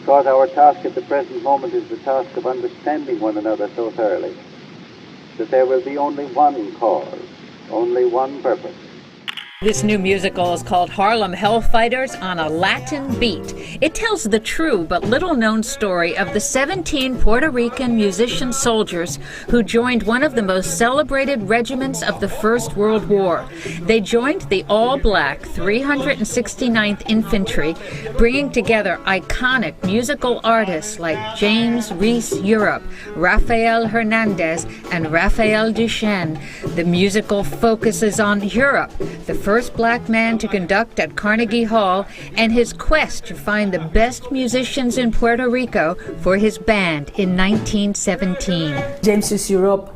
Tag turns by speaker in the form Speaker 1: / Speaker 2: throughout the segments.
Speaker 1: because our task at the present moment is the task of understanding one another so thoroughly that there will be only one cause, only one purpose.
Speaker 2: This new musical is called Harlem Hellfighters on a Latin Beat. It tells the true but little-known story of the 17 Puerto Rican musician soldiers who joined one of the most celebrated regiments of the First World War. They joined the all-black 369th Infantry, bringing together iconic musical artists like James Reese Europe, Rafael Hernandez, and Raphael Duchenne. The musical focuses on Europe, the first black man to conduct at Carnegie Hall, and his quest to find the best musicians in Puerto Rico for his band in 1917.
Speaker 3: James Reese Europe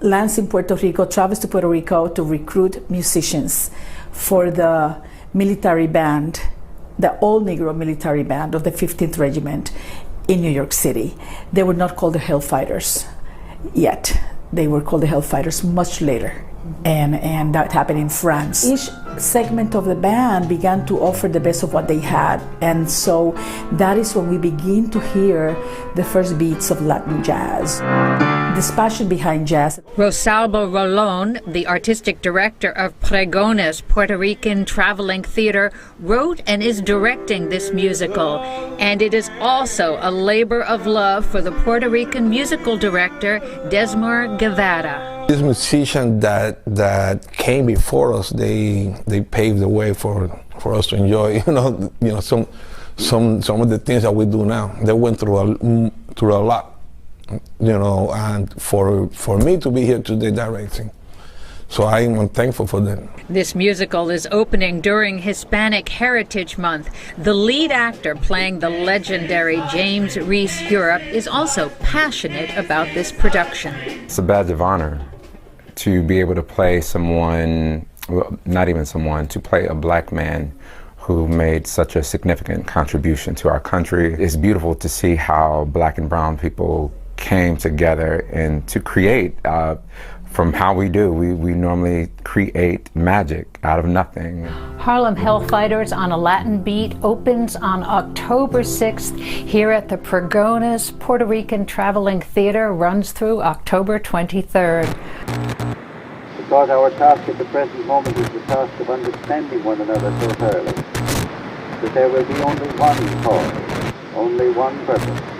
Speaker 3: lands in Puerto Rico, travels to Puerto Rico to recruit musicians for the military band, the all-Negro military band of the 15th Regiment in New York City. They were not called the Hellfighters yet. They were called the Hellfighters much later. And that happened in France. Each segment of the band began to offer the best of what they had, and so that is when we begin to hear the first beats of Latin jazz. This passion behind jazz.
Speaker 2: Rosalba Rolón, the artistic director of Pregones Puerto Rican Traveling Theater, wrote and is directing this musical, and it is also a labor of love for the Puerto Rican musical director Desmar Guevara.
Speaker 4: These musicians that came before us, they paved the way for us to enjoy. Some of the things that we do now. They went through a lot, and for me to be here today directing. So I'm thankful for them.
Speaker 2: This musical is opening during Hispanic Heritage Month. The lead actor playing the legendary James Reese Europe is also passionate about this production.
Speaker 5: It's a badge of honor to be able to play someone, well, not even someone, to play a black man who made such a significant contribution to our country. It's beautiful to see how black and brown people came together and to create from how we do. We normally create magic out of nothing.
Speaker 2: Harlem Hellfighters on a Latin Beat opens on October 6th here at the Pregones Puerto Rican Traveling Theater, runs through October 23rd.
Speaker 1: Because our task at the present moment is the task of understanding one another so thoroughly that there will be only one cause, only one purpose.